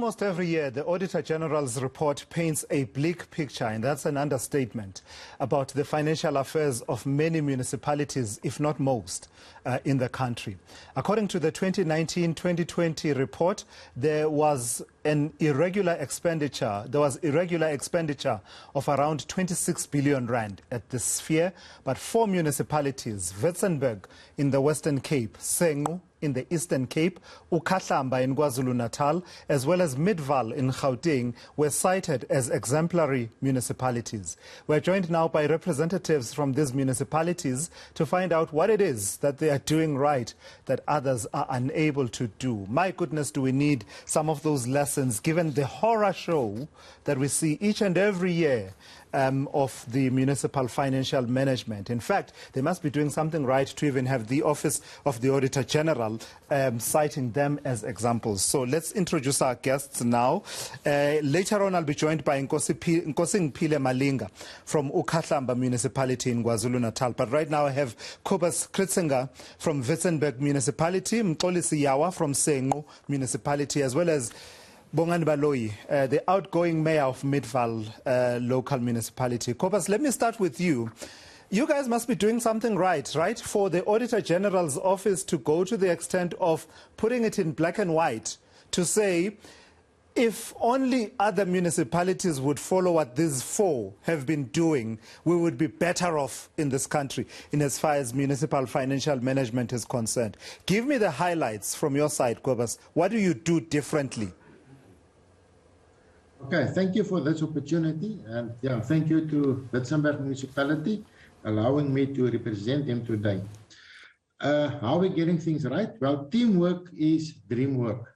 Almost every year, the Auditor General's report paints a bleak picture, and that's an understatement, about the financial affairs of many municipalities, if not most, in the country. According to the 2019-2020 report, there was irregular expenditure of around 26 billion rand at the sphere, but 4 municipalities, Witzenberg in the Western Cape, Senqu in the Eastern Cape, uKhahlamba in KwaZulu-Natal, as well as Midvaal in Gauteng, were cited as exemplary municipalities. We're joined now by representatives from these municipalities to find out what it is that they are doing right that others are unable to do. My goodness, do we need some of those lessons, given the horror show that we see each and every year of the municipal financial management. In fact, they must be doing something right to even have the Office of the Auditor General citing them as examples. So let's introduce our guests now. Later on, I'll be joined by Nkosing Phile Malinga from uKhahlamba Municipality in KwaZulu-Natal. But right now I have Kobus Kritzinger from Witzenberg Municipality, Mxolisi Yawa from Senqu Municipality, as well as Bongani Baloyi, the outgoing mayor of Midvaal local municipality. Kobus, let me start with you. You guys must be doing something right, for the Auditor General's office to go to the extent of putting it in black and white to say, if only other municipalities would follow what these 4 have been doing, we would be better off in this country in as far as municipal financial management is concerned. Give me the highlights from your side, Kobus. What do you do differently? Okay, thank you for this opportunity, and thank you to Witzenberg Municipality allowing me to represent them today. How are we getting things right? Well, teamwork is dream work.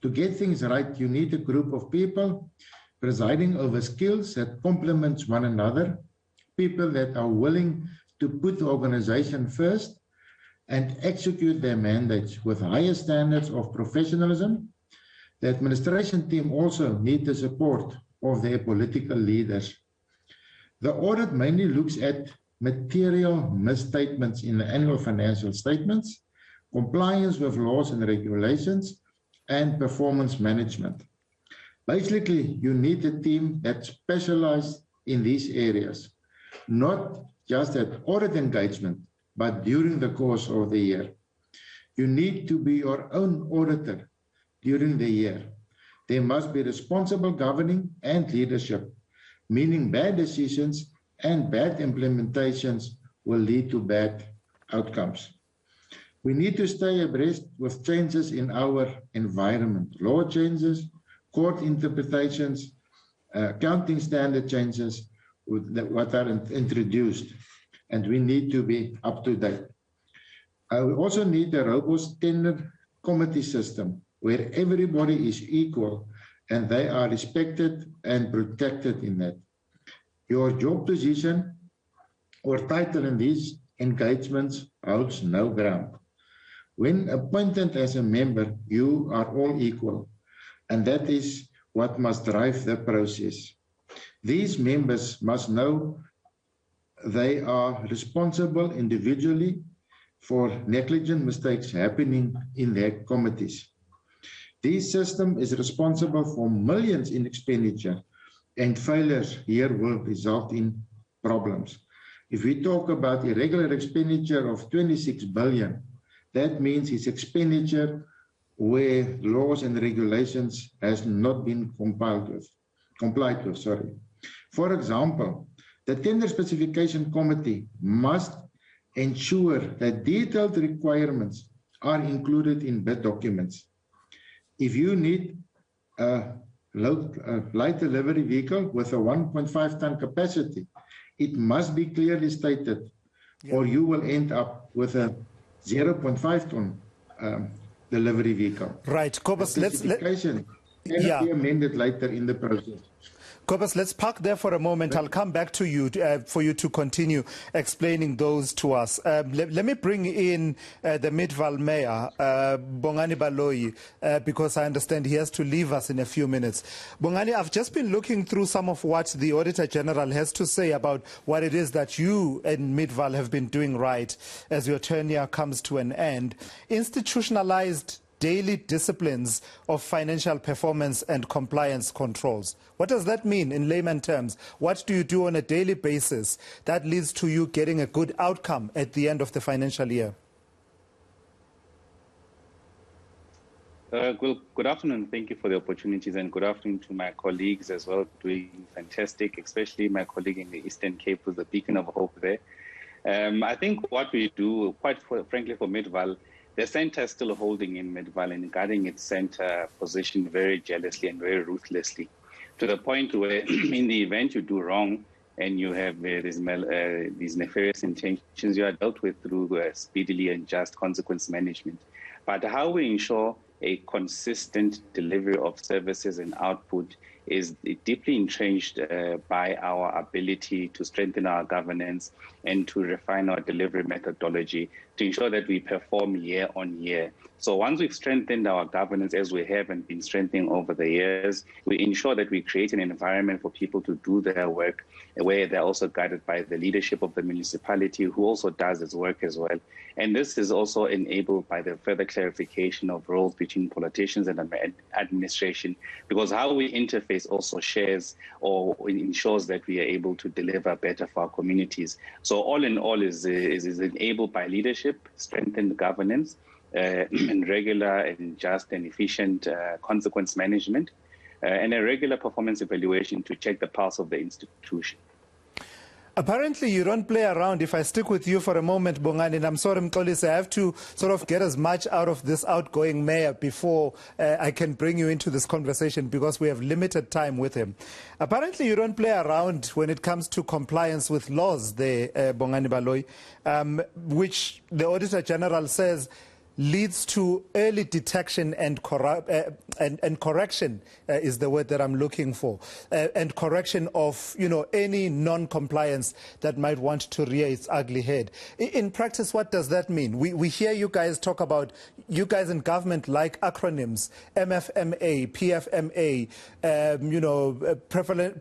To get things right, you need a group of people presiding over skills that complement one another, people that are willing to put the organization first and execute their mandates with higher standards of professionalism. The administration team also needs the support of their political leaders. The audit mainly looks at material misstatements in the annual financial statements, compliance with laws and regulations, and performance management. Basically, you need a team that specializes in these areas, not just at audit engagement, but during the course of the year. You need to be your own auditor during the year. There must be responsible governing and leadership, meaning bad decisions and bad implementations will lead to bad outcomes. We need to stay abreast with changes in our environment, law changes, court interpretations, accounting standard changes what are introduced, and we need to be up to date. We also need a robust tender committee system where everybody is equal and they are respected and protected in that. Your job position or title in these engagements holds no ground. When appointed as a member, you are all equal, and that is what must drive the process. These members must know they are responsible individually for negligent mistakes happening in their committees. This system is responsible for millions in expenditure, and failures here will result in problems. If we talk about irregular expenditure of 26 billion, that means it's expenditure where laws and regulations has not been complied with. For example, the Tender Specification Committee must ensure that detailed requirements are included in bid documents. If you need a light delivery vehicle with a 1.5 ton capacity, it must be clearly stated, or you will end up with a 0.5 ton delivery vehicle. Right, Kobus, let's be amended later in the process. Kobus, let's park there for a moment. I'll come back to you for you to continue explaining those to us. Let me bring in the Midvaal Mayor, Bongani Baloyi, because I understand he has to leave us in a few minutes. Bongani, I've just been looking through some of what the Auditor General has to say about what it is that you and Midvaal have been doing right as your tenure comes to an end. Institutionalized daily disciplines of financial performance and compliance controls. What does that mean in layman terms? What do you do on a daily basis that leads to you getting a good outcome at the end of the financial year? Well, good afternoon. Thank you for the opportunities, and good afternoon to my colleagues as well, doing fantastic, especially my colleague in the Eastern Cape who's a beacon of hope there. I think what we do, frankly, for Midvaal, the centre is still holding in Midvaal and guarding its centre position very jealously and very ruthlessly, to the point where in the event you do wrong and you have these nefarious intentions, you are dealt with through speedily and just consequence management. But how we ensure a consistent delivery of services and output is deeply entrenched by our ability to strengthen our governance and to refine our delivery methodology to ensure that we perform year on year. So once we've strengthened our governance, as we have and been strengthening over the years, we ensure that we create an environment for people to do their work where they're also guided by the leadership of the municipality, who also does its work as well. And this is also enabled by the further clarification of roles between politicians and administration, because how we interface also shares or ensures that we are able to deliver better for our communities. So all in all is enabled by leadership, strengthened governance, and regular and just and efficient consequence management, and a regular performance evaluation to check the pulse of the institution. Apparently, you don't play around. If I stick with you for a moment, Bongani, and I'm sorry, Mxolisi, I have to sort of get as much out of this outgoing mayor before I can bring you into this conversation, because we have limited time with him. Apparently, you don't play around when it comes to compliance with laws there, Bongani Baloyi, which the Auditor General says leads to early detection and correction is the word that I'm looking for, and correction of any non-compliance that might want to rear its ugly head. In practice, what does that mean? We hear you guys talk about, you guys in government like acronyms, MFMA, PFMA,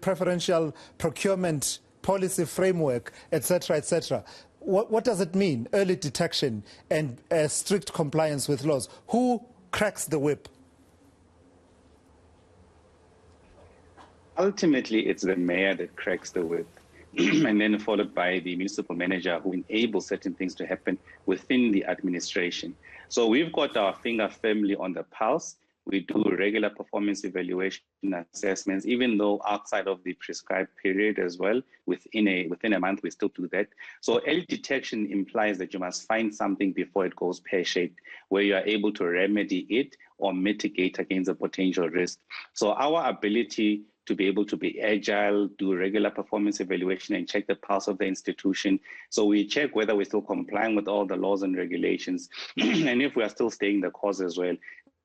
preferential procurement policy framework, etc., etc. What does it mean, early detection and strict compliance with laws? Who cracks the whip? Ultimately, it's the mayor that cracks the whip, and then followed by the municipal manager, who enables certain things to happen within the administration. So we've got our finger firmly on the pulse. We do regular performance evaluation assessments, even though outside of the prescribed period as well. Within a month, we still do that. So early detection implies that you must find something before it goes pear-shaped, where you are able to remedy it or mitigate against a potential risk. So our ability to be able to be agile, do regular performance evaluation, and check the pulse of the institution. So we check whether we're still complying with all the laws and regulations, and if we are still staying the course as well.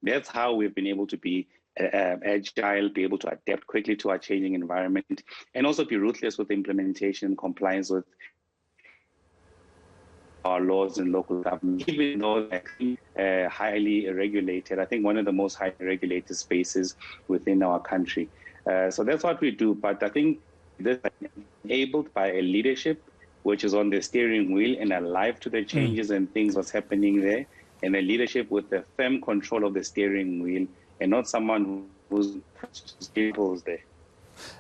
That's how we've been able to be agile, be able to adapt quickly to our changing environment, and also be ruthless with implementation and compliance with our laws and local government, even though they're highly regulated. I think one of the most highly regulated spaces within our country. So that's what we do. But I think this is enabled by a leadership which is on the steering wheel and alive to the changes and things what's happening there, and a leadership with the firm control of the steering wheel, and not someone who's people's there.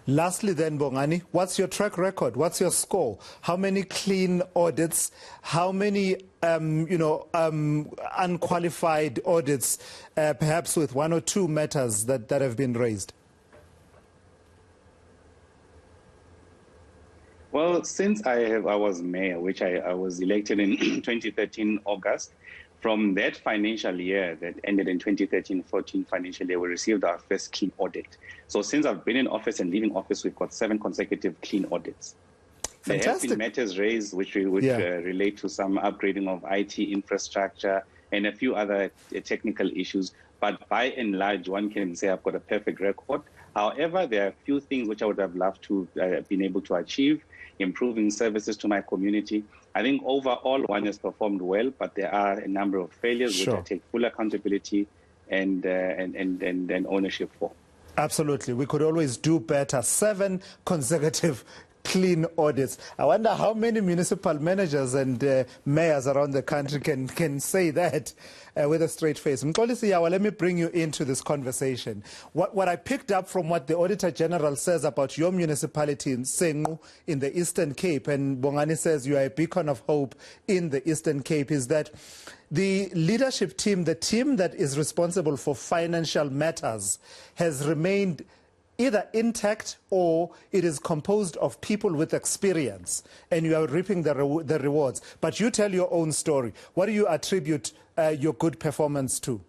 Lastly then, Bongani, what's your track record? What's your score? How many clean audits? How many unqualified audits, perhaps with one or two matters that have been raised? Well, since I was mayor, which I was elected in 2013 August, from that financial year that ended in 2013-14 financial year, we received our first clean audit. So since I've been in office and leaving office, we've got 7 consecutive clean audits. Fantastic. There have been matters raised which relate to some upgrading of IT infrastructure and a few other technical issues. But by and large, one can say I've got a perfect record. However, there are a few things which I would have loved to have been able to achieve, improving services to my community. I think overall one has performed well, but there are a number of failures which I take full accountability and ownership for. Absolutely. We could always do better. 7 consecutive clean audits. I wonder how many municipal managers and mayors around the country can say that with a straight face. Mxolisi Yawa, let me bring you into this conversation. What I picked up from what the Auditor General says about your municipality in Senqu in the Eastern Cape, and Bongani says you are a beacon of hope in the Eastern Cape, is that the leadership team, the team that is responsible for financial matters, has remained either intact or it is composed of people with experience, and you are reaping the rewards. But you tell your own story. What do you attribute your good performance to?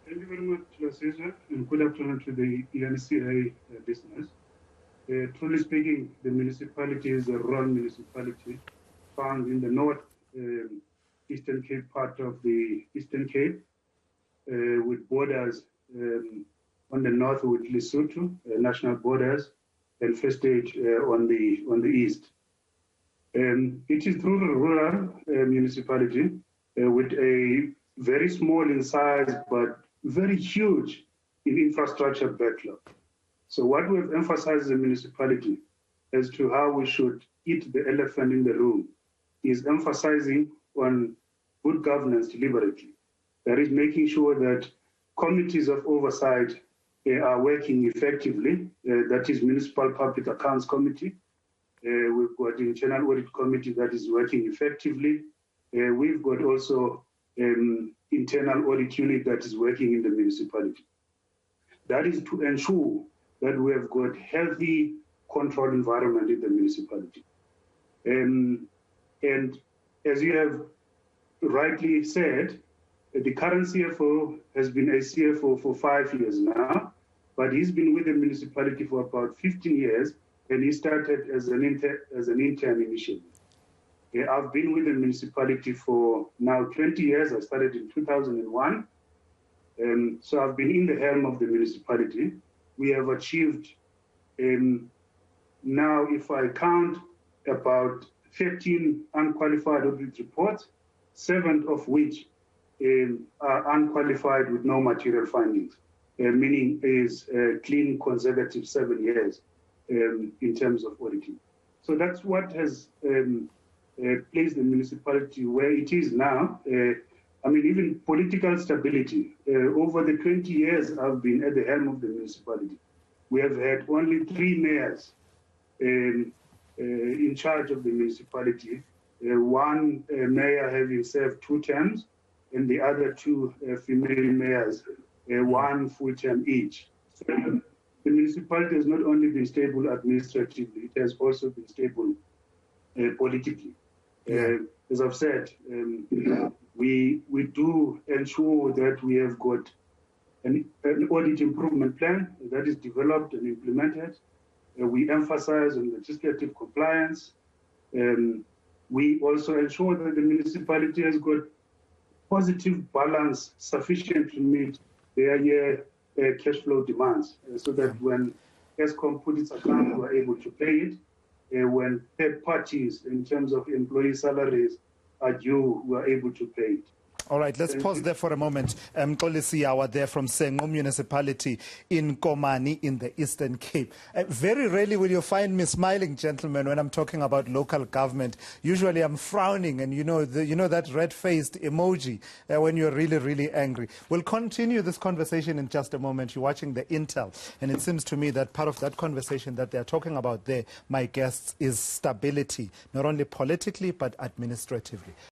Thank you very much, Thulasizwe, and good afternoon to the eNCA listeners. Truly speaking, the municipality is a rural municipality found in the north Eastern Cape part of the Eastern Cape, with borders on the north with Lesotho, national borders, and Free State on the east. It is through the rural municipality with a very small in size but very huge in infrastructure backlog. So what we've emphasized as a municipality as to how we should eat the elephant in the room is emphasizing on good governance deliberately. That is making sure that committees of oversight are working effectively. That is Municipal Public Accounts Committee. We've got the Internal Audit Committee that is working effectively. We've got also Internal Audit Unit that is working in the municipality. That is to ensure that we have got healthy control environment in the municipality. And as you have rightly said, the current CFO has been a CFO for 5 years now, but he's been with the municipality for about 15 years, and he started as an intern initially. I've been with the municipality for now 20 years. I started in 2001. So I've been in the helm of the municipality. We have achieved, now if I count, about 13 unqualified audit reports, 7 of which are unqualified with no material findings, meaning is clean, conservative 7 years in terms of auditing. So that's what has placed the municipality where it is now. I mean, even political stability. Over the 20 years I've been at the helm of the municipality, we have had only 3 mayors in charge of the municipality. One mayor having served 2 terms, and the other 2 female mayors, 1 full term each. So the municipality has not only been stable administratively, it has also been stable politically. As I've said, we do ensure that we have got an audit improvement plan that is developed and implemented. We emphasize on legislative compliance. We also ensure that the municipality has got positive balance sufficient to meet their year cash flow demands, so that when ESCOM put its account, we're able to pay it. When third parties, in terms of employee salaries, are due, we're able to pay it. All right, let's pause there for a moment. Mxolisi Yawa there from Senqu municipality in Komani in the Eastern Cape. Very rarely will you find me smiling, gentlemen, when I'm talking about local government. Usually I'm frowning, and you know that red-faced emoji when you're really, really angry. We'll continue this conversation in just a moment. You're watching the Intel, and it seems to me that part of that conversation that they're talking about there, my guests, is stability, not only politically but administratively.